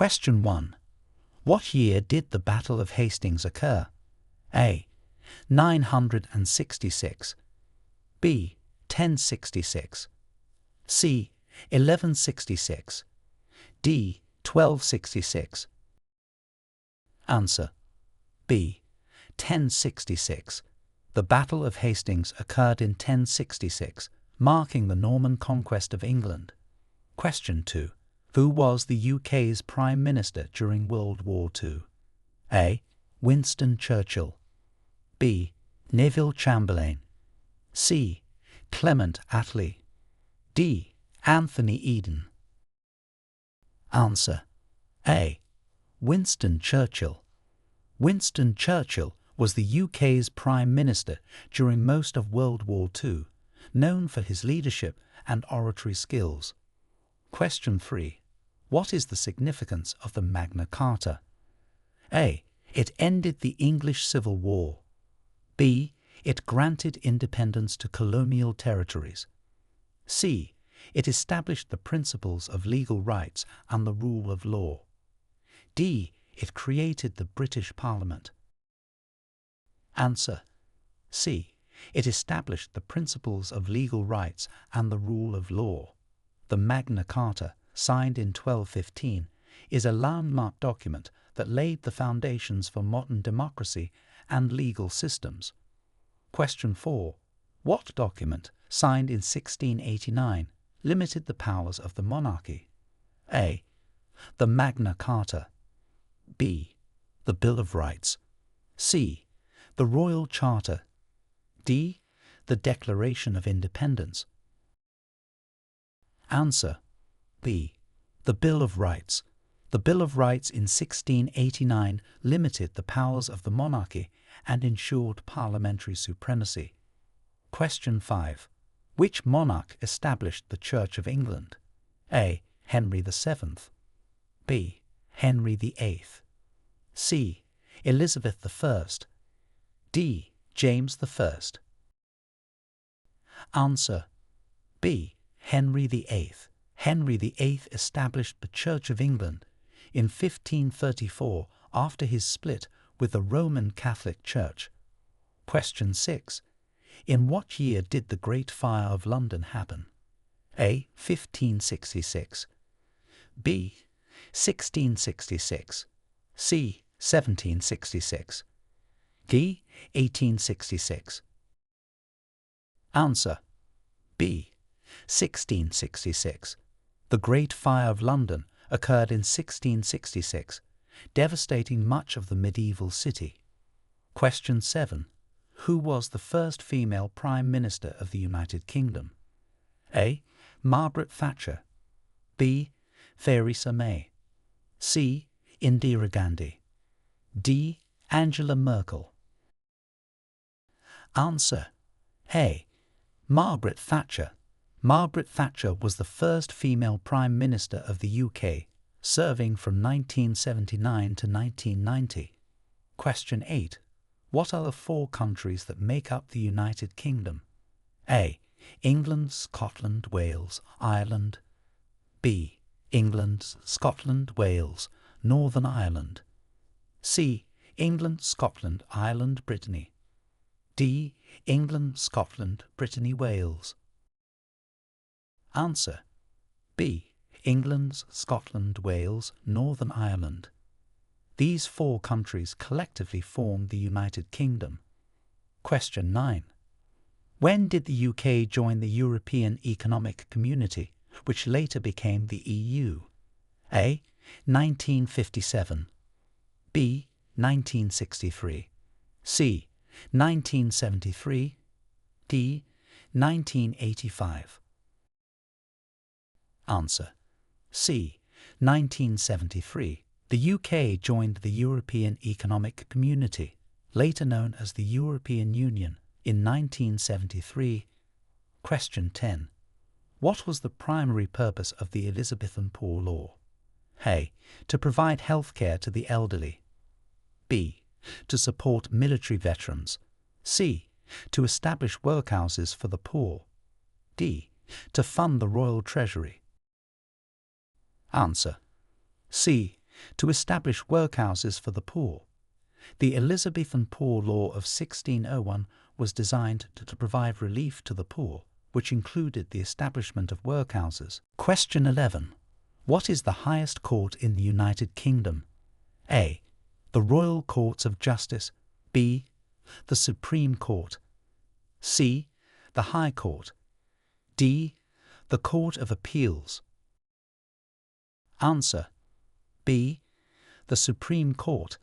Question 1. What year did the Battle of Hastings occur? A. 966. B. 1066. C. 1166. D. 1266. Answer. B. 1066. The Battle of Hastings occurred in 1066, marking the Norman conquest of England. Question 2. Who was the UK's Prime Minister during World War II? A. Winston Churchill. B. Neville Chamberlain. C. Clement Attlee. D. Anthony Eden. Answer. A. Winston Churchill. Winston Churchill was the UK's Prime Minister during most of World War II, known for his leadership and oratory skills. Question 3. What is the significance of the Magna Carta? A. It ended the English Civil War. B. It granted independence to colonial territories. C. It established the principles of legal rights and the rule of law. D. It created the British Parliament. Answer. C. It established the principles of legal rights and the rule of law. The Magna Carta, signed in 1215, is a landmark document that laid the foundations for modern democracy and legal systems. Question 4. What document, signed in 1689, limited the powers of the monarchy? A. The Magna Carta. B. The Bill of Rights. C. The Royal Charter. D. The Declaration of Independence. Answer. B. The Bill of Rights. The Bill of Rights in 1689 limited the powers of the monarchy and ensured parliamentary supremacy. Question 5. Which monarch established the Church of England? A. Henry VII. B. Henry VIII. C. Elizabeth I. D. James I. Answer. B. Henry VIII. Henry VIII established the Church of England in 1534 after his split with the Roman Catholic Church. Question 6. In what year did the Great Fire of London happen? A. 1566. B. 1666. C. 1766. D. 1866. Answer. B. 1666. The Great Fire of London occurred in 1666, devastating much of the medieval city. Question 7. Who was the first female Prime Minister of the United Kingdom? A. Margaret Thatcher. B. Theresa May. C. Indira Gandhi. D. Angela Merkel. Answer. A. Margaret Thatcher. Margaret Thatcher was the first female Prime Minister of the UK, serving from 1979 to 1990. Question 8. What are the 4 countries that make up the United Kingdom? A. England, Scotland, Wales, Ireland. B. England, Scotland, Wales, Northern Ireland. C. England, Scotland, Ireland, Brittany. D. England, Scotland, Brittany, Wales. Answer. B. England, Scotland, Wales, Northern Ireland. These 4 countries collectively form the United Kingdom. Question 9. When did the UK join the European Economic Community, which later became the EU? A. 1957. B. 1963. C. 1973. D. 1985. Answer. C. 1973. The UK joined the European Economic Community, later known as the European Union, in 1973. Question 10. What was the primary purpose of the Elizabethan Poor Law? A. To provide health care to the elderly. B. To support military veterans. C. To establish workhouses for the poor. D. To fund the royal treasury. Answer. C. To establish workhouses for the poor. The Elizabethan Poor Law of 1601 was designed to provide relief to the poor, which included the establishment of workhouses. Question 11. What is the highest court in the United Kingdom? A. The Royal Courts of Justice. B. The Supreme Court. C. The High Court. D. The Court of Appeals. Answer. B. The Supreme Court.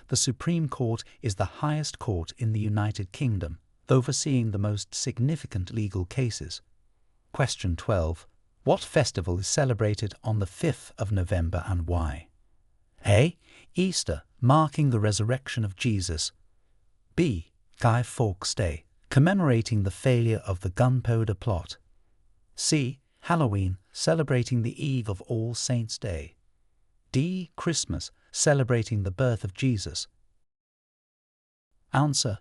The Supreme Court is the highest court in the United Kingdom, overseeing the most significant legal cases. Question 12. What festival is celebrated on the 5th of November and why? A. Easter, marking the resurrection of Jesus. B. Guy Fawkes Day, commemorating the failure of the gunpowder plot. C. Halloween, celebrating the eve of All Saints' Day. D. Christmas, celebrating the birth of Jesus. Answer.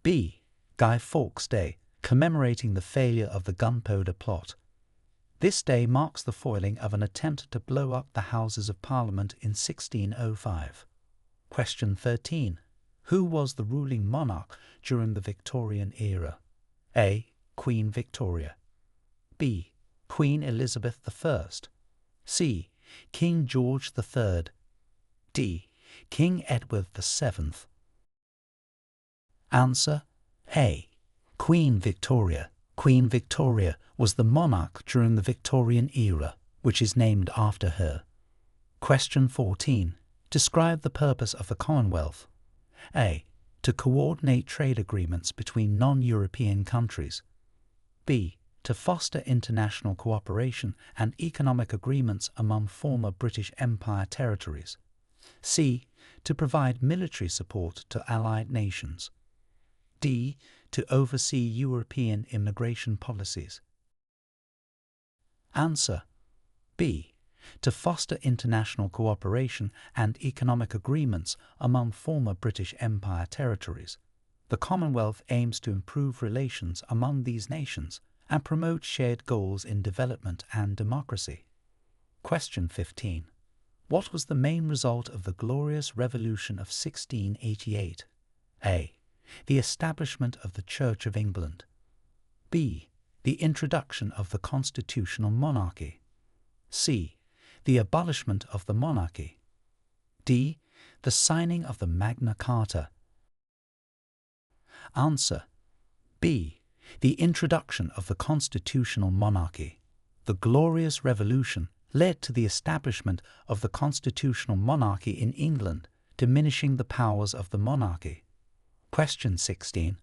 B. Guy Fawkes Day, commemorating the failure of the gunpowder plot. This day marks the foiling of an attempt to blow up the Houses of Parliament in 1605. Question 13. Who was the ruling monarch during the Victorian era? A. Queen Victoria. B. Queen Elizabeth I. C. King George III. D. King Edward VII. Answer. A. Queen Victoria. Queen Victoria was the monarch during the Victorian era, which is named after her. Question 14. Describe the purpose of the Commonwealth. A. To coordinate trade agreements between non-European countries. B. To foster international cooperation and economic agreements among former British Empire territories. C. To provide military support to allied nations. D. To oversee European immigration policies. Answer. B. To foster international cooperation and economic agreements among former British Empire territories. The Commonwealth aims to improve relations among these nations and promote shared goals in development and democracy. Question 15. What was the main result of the Glorious Revolution of 1688? A. The establishment of the Church of England. B. The introduction of the constitutional monarchy. C. The abolishment of the monarchy. D. The signing of the Magna Carta. Answer. B. The introduction of the constitutional monarchy. The Glorious Revolution led to the establishment of the constitutional monarchy in England, diminishing the powers of the monarchy. Question 16.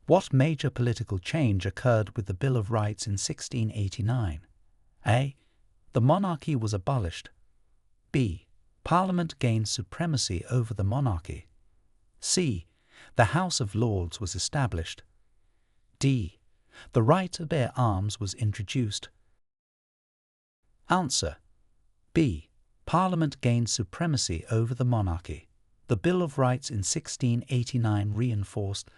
What major political change occurred with the Bill of Rights in 1689? A. The monarchy was abolished. B. Parliament gained supremacy over the monarchy. C. The House of Lords was established. D. The right to bear arms was introduced. Answer. B. Parliament gained supremacy over the monarchy. The Bill of Rights in 1689 reinforced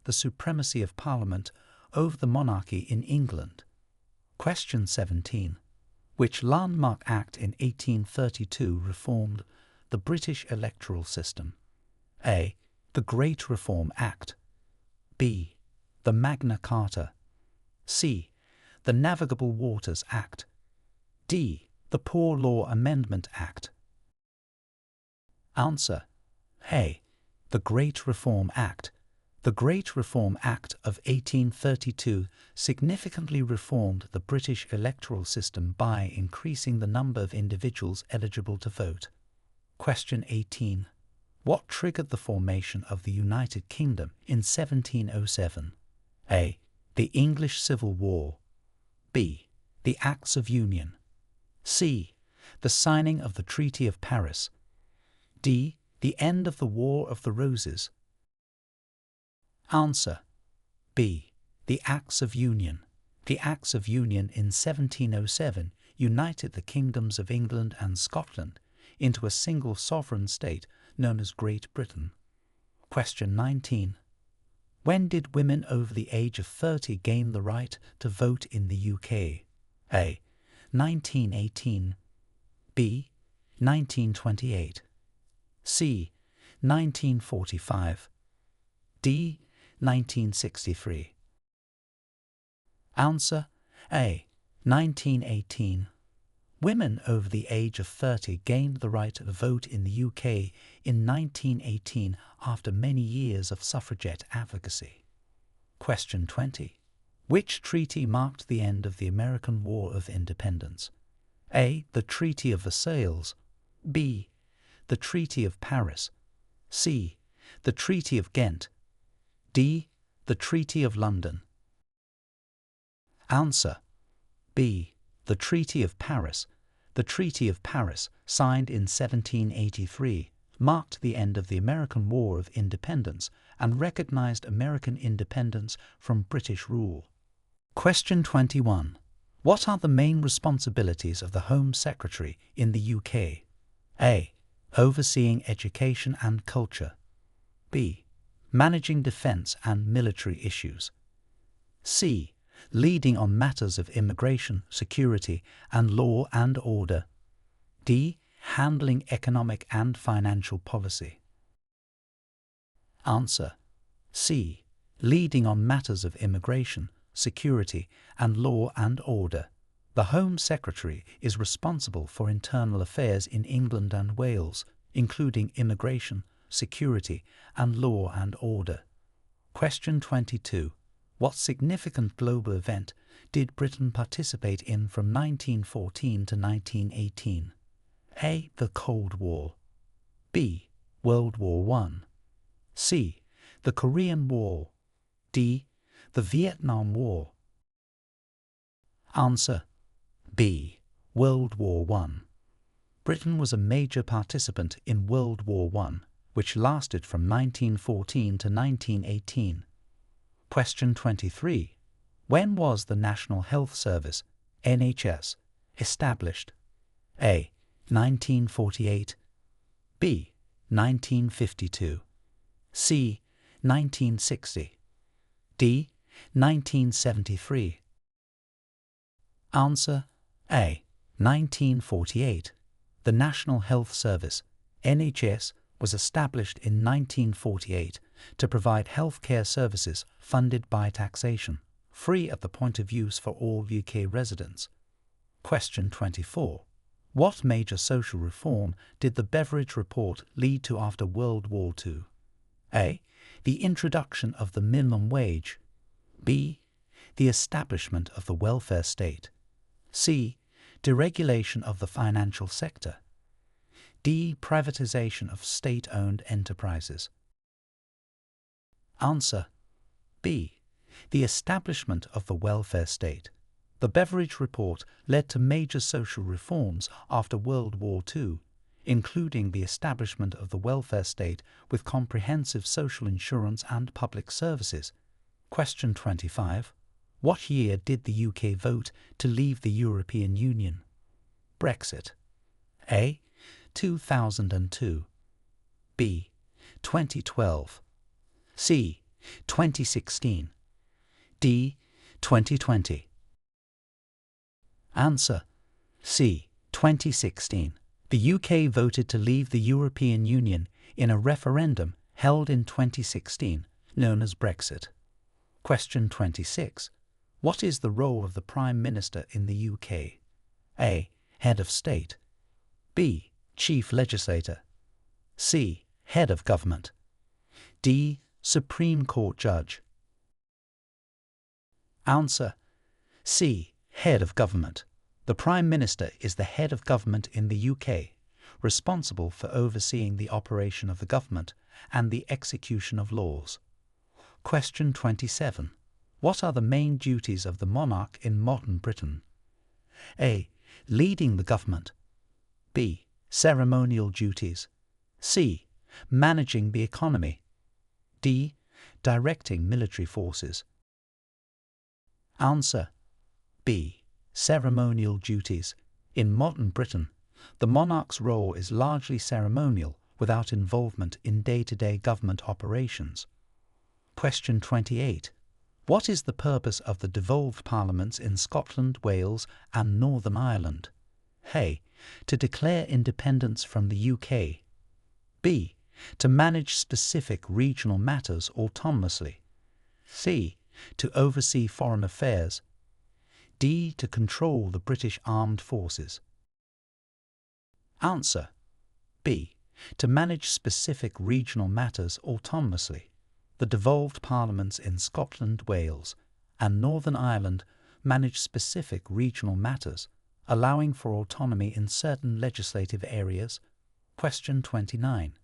the supremacy of Parliament over the monarchy in England. Question 17. Which landmark act in 1832 reformed the British electoral system? A. The Great Reform Act. B. The Magna Carta. C. The Navigable Waters Act. D. The Poor Law Amendment Act. Answer. A. The Great Reform Act. The Great Reform Act of 1832 significantly reformed the British electoral system by increasing the number of individuals eligible to vote. Question 18. What triggered the formation of the United Kingdom in 1707? A. The English Civil War. B. The Acts of Union. C. The signing of the Treaty of Paris. D. The end of the War of the Roses. Answer. B. The Acts of Union. The Acts of Union in 1707 united the kingdoms of England and Scotland into a single sovereign state known as Great Britain. Question 19. When did women over the age of 30 gain the right to vote in the UK? A. 1918. B. 1928. C. 1945. D. 1963. Answer A. 1918. Women over the age of 30 gained the right to vote in the UK in 1918 after many years of suffragette advocacy. Question 20. Which treaty marked the end of the American War of Independence? A. The Treaty of Versailles. B. The Treaty of Paris. C. The Treaty of Ghent. D. The Treaty of London. Answer B. The Treaty of Paris. The Treaty of Paris, signed in 1783, marked the end of the American War of Independence and recognized American independence from British rule. Question 21. What are the main responsibilities of the Home Secretary in the UK? A. Overseeing education and culture. B. Managing defence and military issues. C. Leading on matters of immigration, security, and law and order. D. Handling economic and financial policy. Answer C. Leading on matters of immigration, security, and law and order. The Home Secretary is responsible for internal affairs in England and Wales, including immigration, security, and law and order. Question 22. What significant global event did Britain participate in from 1914 to 1918? A. The Cold War. B. World War I. C. The Korean War. D. The Vietnam War. Answer B. World War I. Britain was a major participant in World War I, which lasted from 1914 to 1918. Question 23. When was the National Health Service, NHS, established? A. 1948. B. 1952. C. 1960. D. 1973. Answer A. 1948. The National Health Service, NHS, was established in 1948 to provide healthcare services funded by taxation, free at the point of use for all UK residents. Question 24. What major social reform did the Beveridge Report lead to after World War II? A. The introduction of the minimum wage. B. The establishment of the welfare state. C. Deregulation of the financial sector. D. Privatization of state-owned enterprises. Answer B. The establishment of the welfare state. The Beveridge Report led to major social reforms after World War II, including the establishment of the welfare state with comprehensive social insurance and public services. Question 25. What year did the UK vote to leave the European Union? Brexit. A. 2002. B. 2012. C. 2016. D. 2020. Answer C. 2016. The UK voted to leave the European Union in a referendum held in 2016, known as Brexit. Question 26. What is the role of the Prime Minister in the UK? A. Head of State. B. Chief Legislator. C. Head of Government. D. Supreme Court Judge. Answer C. Head of Government. The Prime Minister is the head of government in the UK, responsible for overseeing the operation of the government and the execution of laws. Question 27. What are the main duties of the monarch in modern Britain? A. Leading the government. B. Ceremonial duties. C. Managing the economy. D. Directing military forces. Answer B. Ceremonial duties. In modern Britain, the monarch's role is largely ceremonial without involvement in day-to-day government operations. Question 28. What is the purpose of the devolved parliaments in Scotland, Wales, and Northern Ireland? A. To declare independence from the UK. B. To manage specific regional matters autonomously. C. To oversee foreign affairs. D. To control the British Armed Forces. Answer. B. To manage specific regional matters autonomously. The devolved parliaments in Scotland, Wales, and Northern Ireland manage specific regional matters, allowing for autonomy in certain legislative areas. Question 29.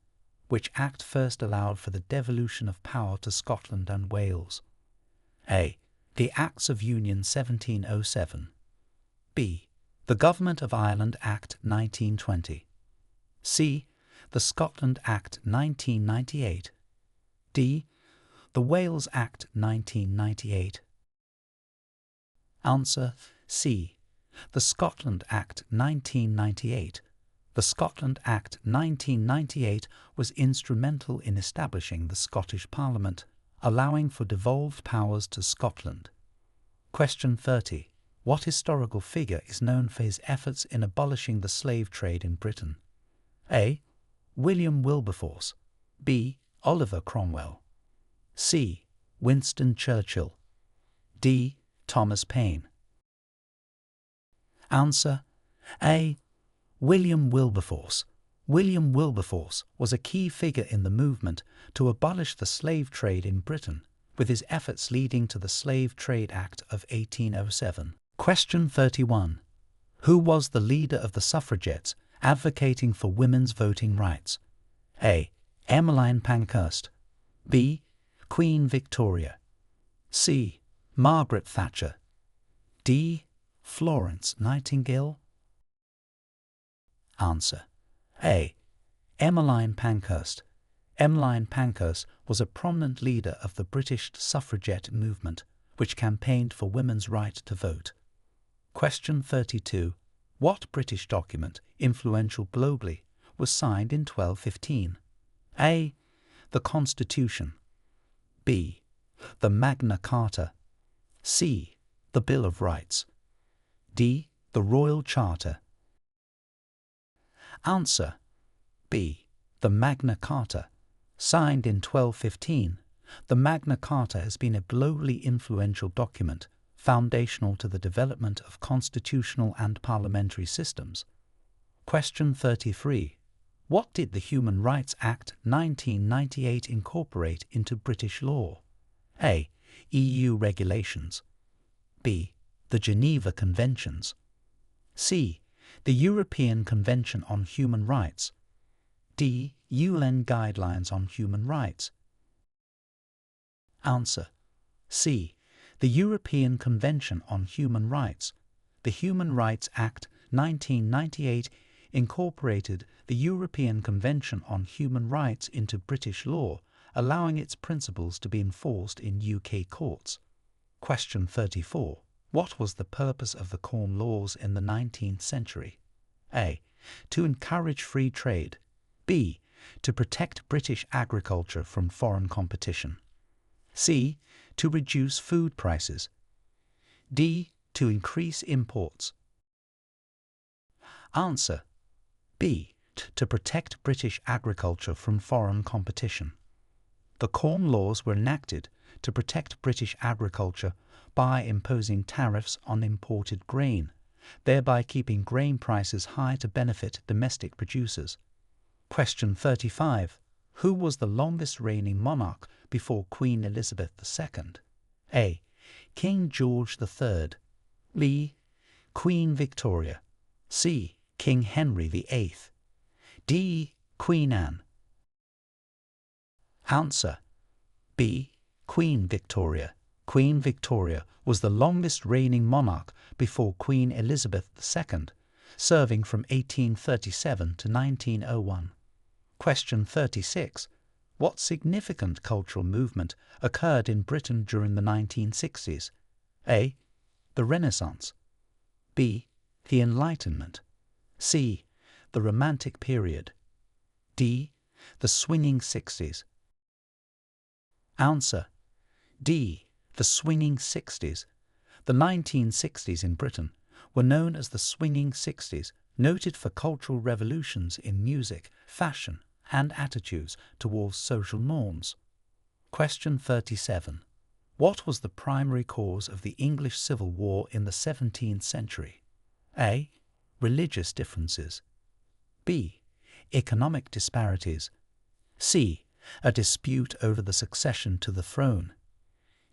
Which Act first allowed for the devolution of power to Scotland and Wales? A. The Acts of Union 1707. B. The Government of Ireland Act 1920. C. The Scotland Act 1998. D. The Wales Act 1998. Answer. C. The Scotland Act 1998. The Scotland Act 1998 was instrumental in establishing the Scottish Parliament, allowing for devolved powers to Scotland. Question 30. What historical figure is known for his efforts in abolishing the slave trade in Britain? A. William Wilberforce. B. Oliver Cromwell. C. Winston Churchill. D. Thomas Paine. Answer. A. William Wilberforce. William Wilberforce was a key figure in the movement to abolish the slave trade in Britain, with his efforts leading to the Slave Trade Act of 1807. Question 31. Who was the leader of the suffragettes advocating for women's voting rights? A. Emmeline Pankhurst. B. Queen Victoria. C. Margaret Thatcher. D. Florence Nightingale. Answer. A. Emmeline Pankhurst. Emmeline Pankhurst was a prominent leader of the British suffragette movement, which campaigned for women's right to vote. Question 32. What British document, influential globally, was signed in 1215? A. The Constitution. B. The Magna Carta. C. The Bill of Rights. D. The Royal Charter. Answer. B. The Magna Carta. Signed in 1215, the Magna Carta has been a globally influential document, foundational to the development of constitutional and parliamentary systems. Question 33. What did the Human Rights Act 1998 incorporate into British law? A. EU regulations. B. The Geneva Conventions. C. The European Convention on Human Rights. D. UN Guidelines on Human Rights. Answer. C. The European Convention on Human Rights. The Human Rights Act 1998 incorporated the European Convention on Human Rights into British law, allowing its principles to be enforced in UK courts. Question 34. What was the purpose of the Corn Laws in the 19th century? A. To encourage free trade. B. To protect British agriculture from foreign competition. C. To reduce food prices. D. To increase imports. Answer. B. To protect British agriculture from foreign competition. The Corn Laws were enacted to protect British agriculture by imposing tariffs on imported grain, thereby keeping grain prices high to benefit domestic producers. Question 35. Who was the longest reigning monarch before Queen Elizabeth II? A. King George III. B. Queen Victoria. C. King Henry VIII. D. Queen Anne. Answer. B. Queen Victoria. Queen Victoria was the longest reigning monarch before Queen Elizabeth II, serving from 1837 to 1901. Question 36. What significant cultural movement occurred in Britain during the 1960s? A. The Renaissance. B. The Enlightenment. C. The Romantic Period. D. The Swinging Sixties. Answer. D. The Swinging Sixties. The 1960s in Britain were known as the Swinging Sixties, noted for cultural revolutions in music, fashion, and attitudes towards social norms. Question 37. What was the primary cause of the English Civil War in the 17th century? A. Religious differences. B. Economic disparities. C. A dispute over the succession to the throne.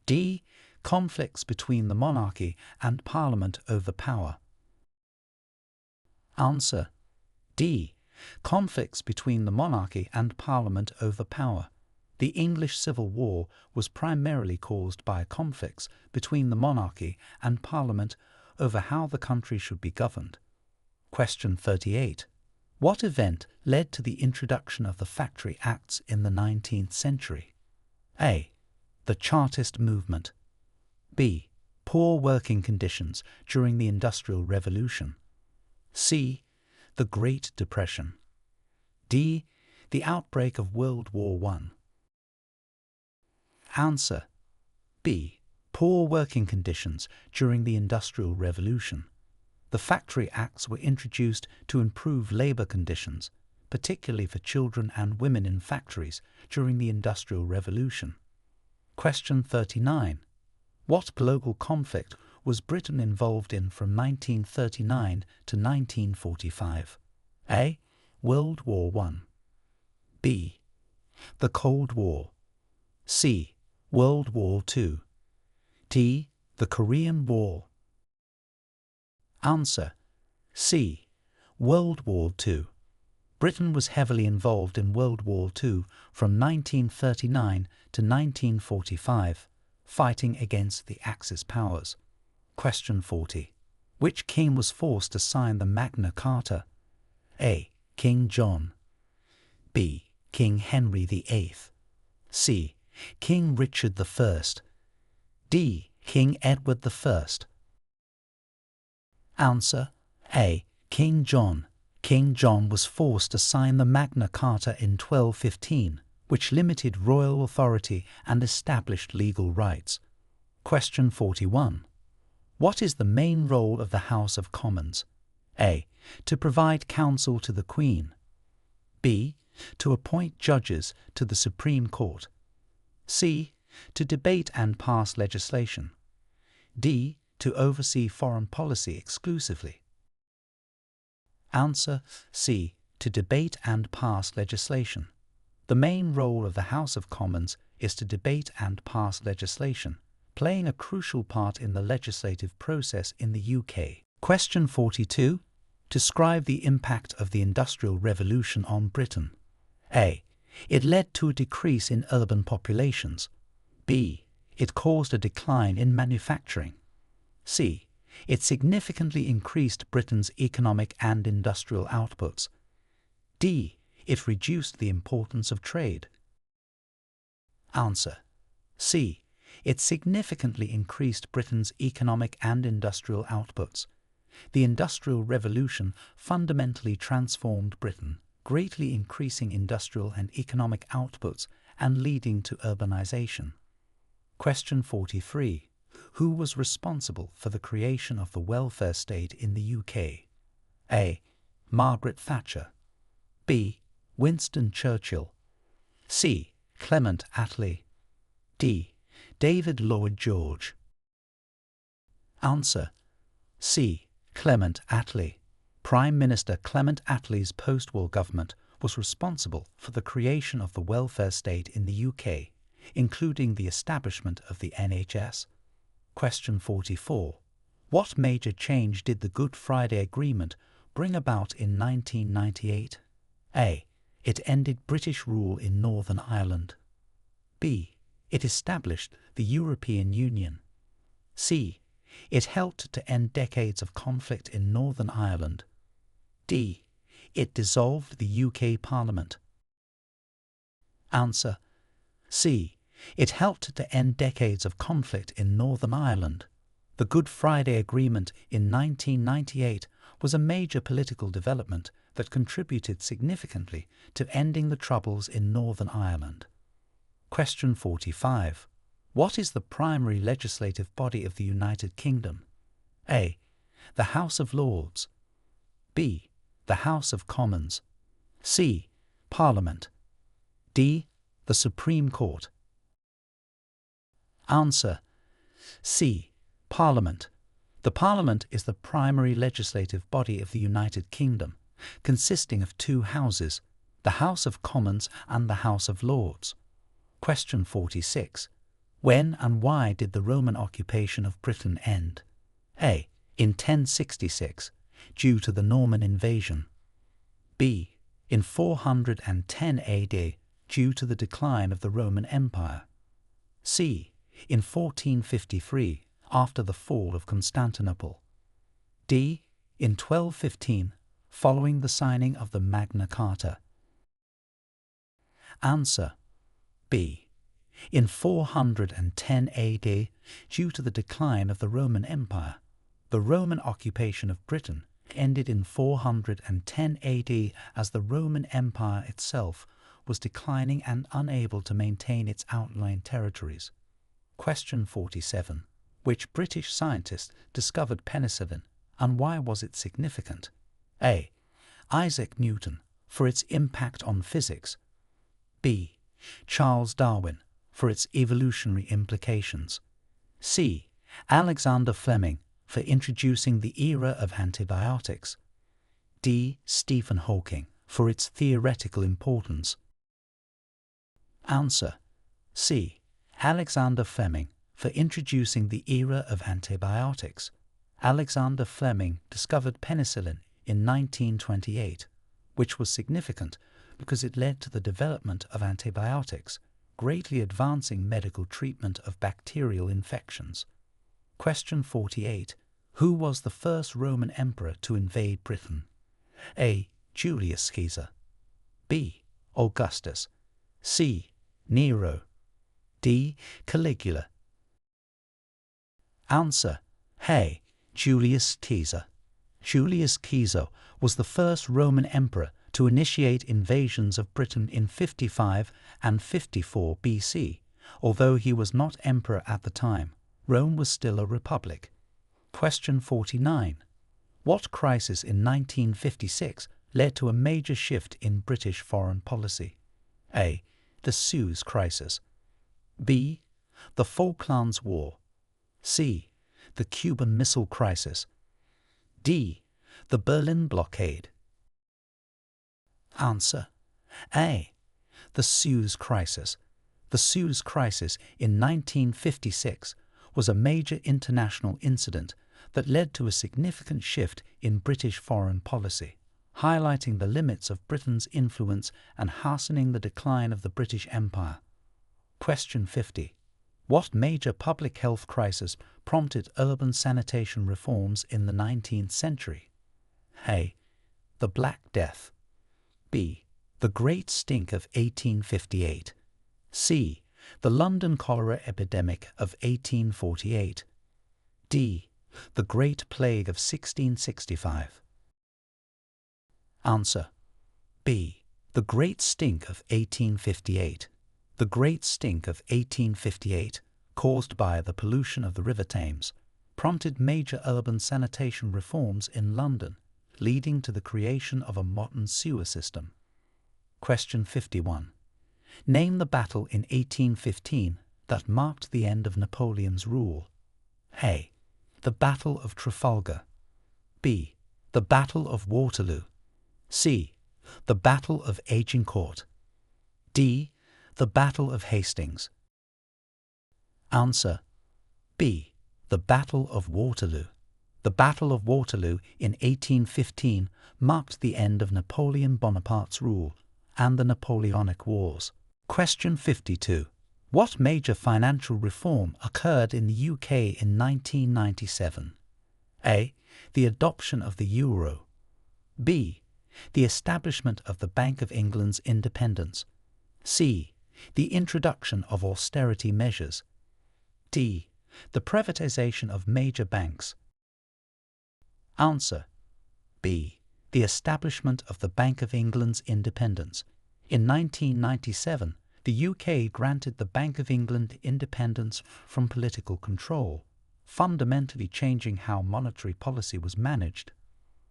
D. Conflicts between the monarchy and Parliament over power. Answer: D. Conflicts between the monarchy and Parliament over power. The English Civil War was primarily caused by conflicts between the monarchy and Parliament over how the country should be governed. Question 38. What event led to the introduction of the Factory Acts in the 19th century? A. The Chartist movement. B. Poor working conditions during the Industrial Revolution. C. The Great Depression. D. The outbreak of World War I. Answer: B. Poor working conditions during the Industrial Revolution. The Factory Acts were introduced to improve labour conditions, particularly for children and women in factories during the Industrial Revolution. Question 39. What global conflict was Britain involved in from 1939 to 1945? A. World War I. B. The Cold War. C. World War II. D. The Korean War. Answer: C. World War II. Britain was heavily involved in World War II from 1939 to 1945, fighting against the Axis powers. Question 40. Which king was forced to sign the Magna Carta? A. King John. B. King Henry VIII. C. King Richard I. D. King Edward I. Answer: A. King John. King John was forced to sign the Magna Carta in 1215, which limited royal authority and established legal rights. Question 41. What is the main role of the House of Commons? A. To provide counsel to the Queen. B. To appoint judges to the Supreme Court. C. To debate and pass legislation. D. To oversee foreign policy exclusively. Answer: C. To debate and pass legislation. The main role of the House of Commons is to debate and pass legislation, playing a crucial part in the legislative process in the UK. Question 42. Describe the impact of the Industrial Revolution on Britain. A. It led to a decrease in urban populations. B. It caused a decline in manufacturing. C. It significantly increased Britain's economic and industrial outputs. D. It reduced the importance of trade. Answer: C. It significantly increased Britain's economic and industrial outputs. The Industrial Revolution fundamentally transformed Britain, greatly increasing industrial and economic outputs and leading to urbanization. Question 43. Who was responsible for the creation of the welfare state in the UK? A. Margaret Thatcher. B. Winston Churchill. C. Clement Attlee. D. David Lloyd George. Answer: C. Clement Attlee. Prime Minister Clement Attlee's post-war government was responsible for the creation of the welfare state in the UK, including the establishment of the NHS. Question 44. What major change did the Good Friday Agreement bring about in 1998? A. It ended British rule in Northern Ireland. B. It established the European Union. C. It helped to end decades of conflict in Northern Ireland. D. It dissolved the UK Parliament. Answer: C. It helped to end decades of conflict in Northern Ireland. The Good Friday Agreement in 1998 was a major political development that contributed significantly to ending the Troubles in Northern Ireland. Question 45. What is the primary legislative body of the United Kingdom? A. The House of Lords. B. the House of Commons. C. Parliament. D. The Supreme Court. Answer: C. Parliament. The Parliament is the primary legislative body of the United Kingdom, consisting of two houses, the House of Commons and the House of Lords. Question 46. When and why did the Roman occupation of Britain end? A. In 1066, due to the Norman invasion. B. In 410 AD, due to the decline of the Roman Empire. C. In 1453, after the fall of Constantinople. D. In 1215, following the signing of the Magna Carta. Answer: B. In 410 AD, due to the decline of the Roman Empire. The Roman occupation of Britain ended in 410 AD as the Roman Empire itself was declining and unable to maintain its outlying territories. Question 47. Which British scientist discovered penicillin, and why was it significant? A. Isaac Newton, for its impact on physics. B. Charles Darwin, for its evolutionary implications. C. Alexander Fleming, for introducing the era of antibiotics. D. Stephen Hawking, for its theoretical importance. Answer: C. Alexander Fleming, for introducing the era of antibiotics. Alexander Fleming discovered penicillin in 1928, which was significant because it led to the development of antibiotics, greatly advancing medical treatment of bacterial infections. Question 48. Who was the first Roman emperor to invade Britain? A. Julius Caesar. B. Augustus. C. Nero. D. Caligula. Answer: A. Julius Caesar. Julius Caesar was the first Roman emperor to initiate invasions of Britain in 55 and 54 BC. Although he was not emperor at the time, Rome was still a republic. Question 49. What crisis in 1956 led to a major shift in British foreign policy? A. The Suez Crisis. B. The Falklands War. C. The Cuban Missile Crisis. D. The Berlin Blockade. Answer: A. The Suez Crisis. The Suez Crisis in 1956 was a major international incident that led to a significant shift in British foreign policy, highlighting the limits of Britain's influence and hastening the decline of the British Empire. Question 50. What major public health crisis prompted urban sanitation reforms in the 19th century? A. The Black Death. B. The Great Stink of 1858. C. The London cholera epidemic of 1848. D. The Great Plague of 1665. Answer: B. The Great Stink of 1858. The Great Stink of 1858, caused by the pollution of the River Thames, prompted major urban sanitation reforms in London, leading to the creation of a modern sewer system. Question 51. Name the battle in 1815 that marked the end of Napoleon's rule. A. The Battle of Trafalgar. B. The Battle of Waterloo. C. The Battle of Agincourt. D. The Battle of Hastings. Answer: B. The Battle of Waterloo. The Battle of Waterloo in 1815 marked the end of Napoleon Bonaparte's rule and the Napoleonic Wars. Question 52. What major financial reform occurred in the UK in 1997? A. The adoption of the euro. B. The establishment of the Bank of England's independence. C. The introduction of austerity measures. D. The privatization of major banks. Answer: B. The establishment of the Bank of England's independence. In 1997, the UK granted the Bank of England independence from political control, fundamentally changing how monetary policy was managed.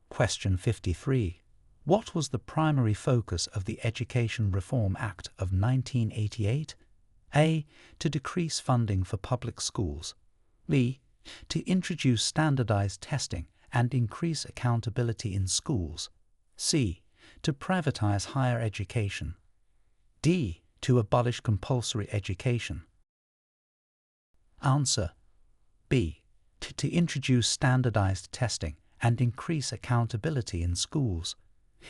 Question 53. What was the primary focus of the Education Reform Act of 1988? A. To decrease funding for public schools. B. To introduce standardized testing and increase accountability in schools. C. To privatize higher education. D. To abolish compulsory education. Answer: B. To introduce standardized testing and increase accountability in schools.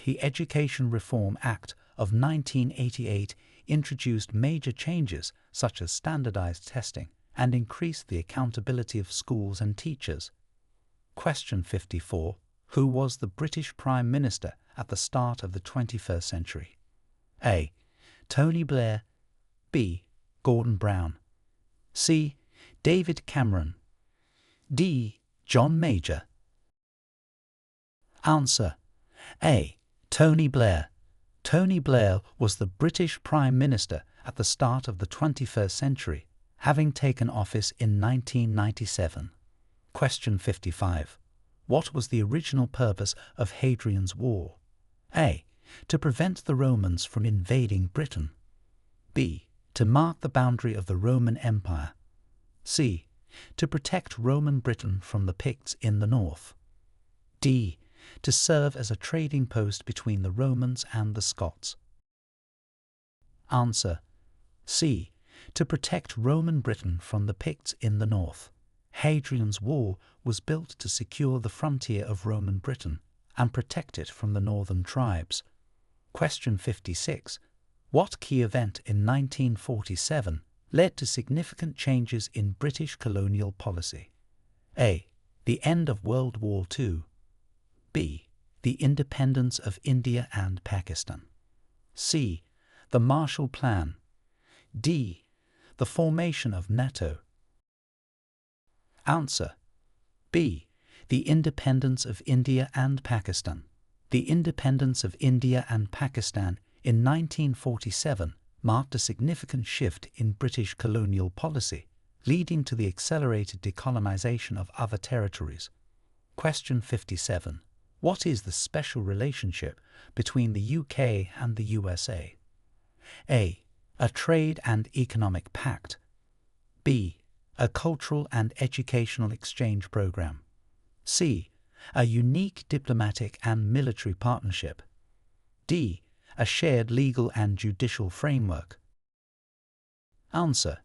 The Education Reform Act of 1988 introduced major changes such as standardized testing and increased the accountability of schools and teachers. Question 54. Who was the British Prime Minister at the start of the 21st century? A. Tony Blair. B. Gordon Brown. C. David Cameron. D. John Major. Answer: A. Tony Blair. Tony Blair was the British Prime Minister at the start of the 21st century, having taken office in 1997. Question 55. What was the original purpose of Hadrian's Wall? A. To prevent the Romans from invading Britain. B. To mark the boundary of the Roman Empire. C. To protect Roman Britain from the Picts in the north. D. To serve as a trading post between the Romans and the Scots. Answer: C. To protect Roman Britain from the Picts in the north. Hadrian's Wall was built to secure the frontier of Roman Britain and protect it from the northern tribes. Question 56. What key event in 1947 led to significant changes in British colonial policy? A. The end of World War II. B. The independence of India and Pakistan. C. The Marshall Plan. D. The formation of NATO. Answer: B. The independence of India and Pakistan. The independence of India and Pakistan in 1947 marked a significant shift in British colonial policy, leading to the accelerated decolonization of other territories. Question 57. What is the special relationship between the UK and the USA? A. A trade and economic pact. B. A cultural and educational exchange program. C. A unique diplomatic and military partnership. D. A shared legal and judicial framework. Answer: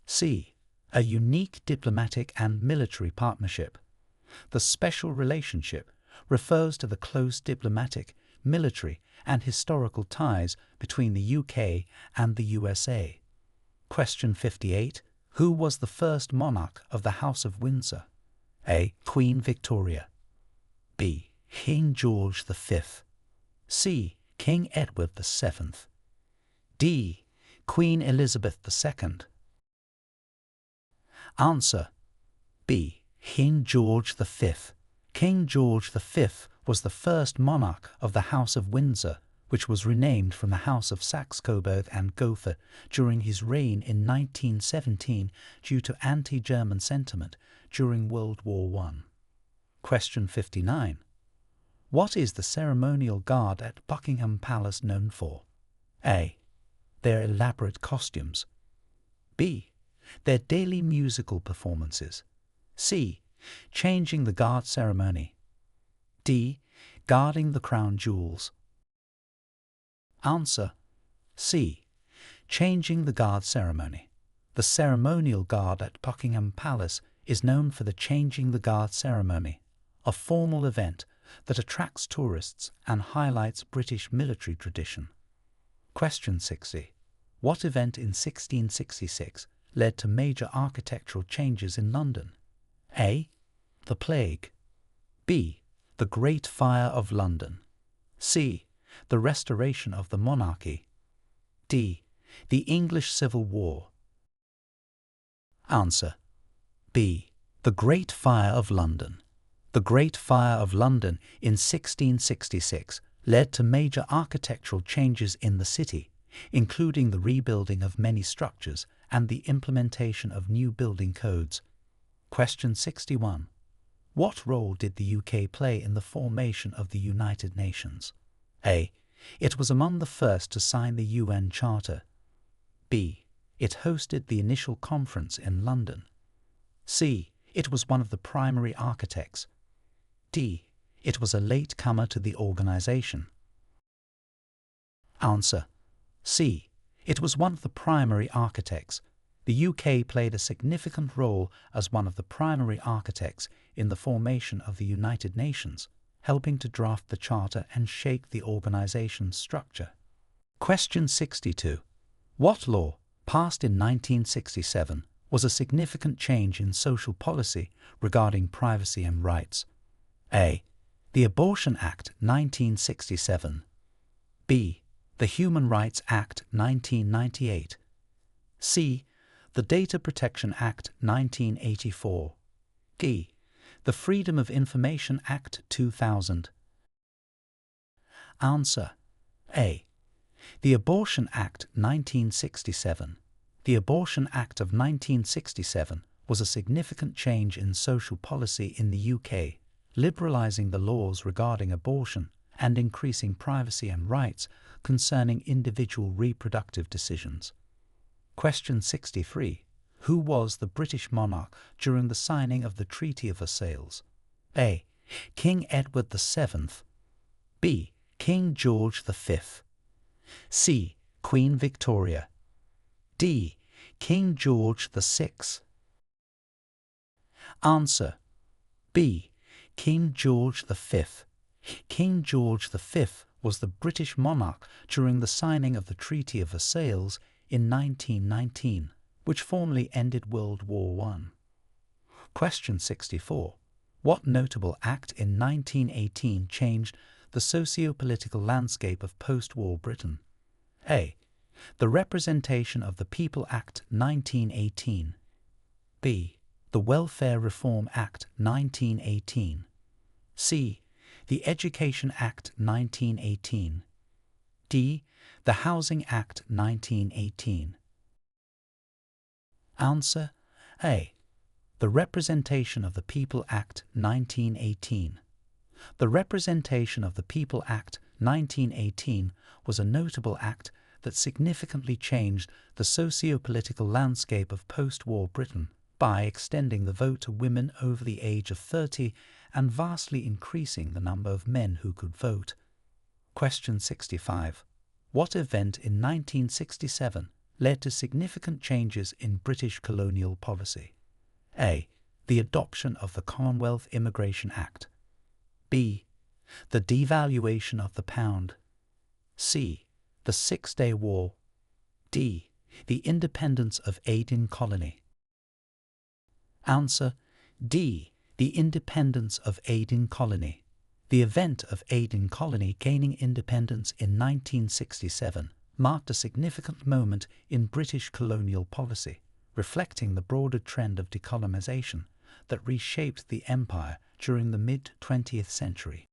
C. A unique diplomatic and military partnership. The special relationship refers to the close diplomatic, military, and historical ties between the UK and the USA. Question 58. Who was the first monarch of the House of Windsor? A. Queen Victoria. B. King George V. C. King Edward VII. D. Queen Elizabeth II. Answer: B. King George V. King George V was the first monarch of the House of Windsor, which was renamed from the House of Saxe-Coburg and Gotha during his reign in 1917 due to anti-German sentiment during World War I. Question 59. What is the ceremonial guard at Buckingham Palace known for? A. Their elaborate costumes. B. Their daily musical performances. C. Changing the guard ceremony. D. Guarding the crown jewels. Answer: C. Changing the guard ceremony. The ceremonial guard at Buckingham Palace is known for the Changing the Guard ceremony, a formal event that attracts tourists and highlights British military tradition. Question 60. What event in 1666 led to major architectural changes in London? A. The Plague. B. The Great Fire of London. C. The restoration of the monarchy. D. The English Civil War. Answer: B. The Great Fire of London. The Great Fire of London in 1666 led to major architectural changes in the city, including the rebuilding of many structures and the implementation of new building codes. Question 61. What role did the UK play in the formation of the United Nations? A. It was among the first to sign the UN Charter. B. It hosted the initial conference in London. C. It was one of the primary architects. D. It was a latecomer to the organization. Answer: C. It was one of the primary architects. The UK played a significant role as one of the primary architects in the formation of the United Nations, helping to draft the Charter and shape the organization's structure. Question 62. What law, passed in 1967, was a significant change in social policy regarding privacy and rights? A. The Abortion Act 1967. B. The Human Rights Act 1998. C. The Data Protection Act 1984. D. The Freedom of Information Act 2000. Answer: A. The Abortion Act 1967. The Abortion Act of 1967 was a significant change in social policy in the UK, liberalising the laws regarding abortion and increasing privacy and rights concerning individual reproductive decisions. Question 63. Who was the British monarch during the signing of the Treaty of Versailles? A. King Edward VII. B. King George V. C. Queen Victoria. D. King George VI. Answer: B. King George V. King George V was the British monarch during the signing of the Treaty of Versailles in 1919, which formally ended World War I. Question 64. What notable act in 1918 changed the socio-political landscape of post-war Britain? A. The Representation of the People Act 1918. B. The Welfare Reform Act 1918. C. The Education Act 1918. D. The Housing Act 1918. Answer: A. The Representation of the People Act 1918. The Representation of the People Act 1918 was a notable act that significantly changed the socio-political landscape of post-war Britain by extending the vote to women over the age of 30 and vastly increasing the number of men who could vote. Question 65. What event in 1967 led to significant changes in British colonial policy? A. The adoption of the Commonwealth Immigration Act. B. The devaluation of the pound. C. The Six-Day War. D. The independence of Aden Colony. Answer: D. The independence of Aden Colony. The event of Aden Colony gaining independence in 1967 marked a significant moment in British colonial policy, reflecting the broader trend of decolonisation that reshaped the empire during the mid-20th century.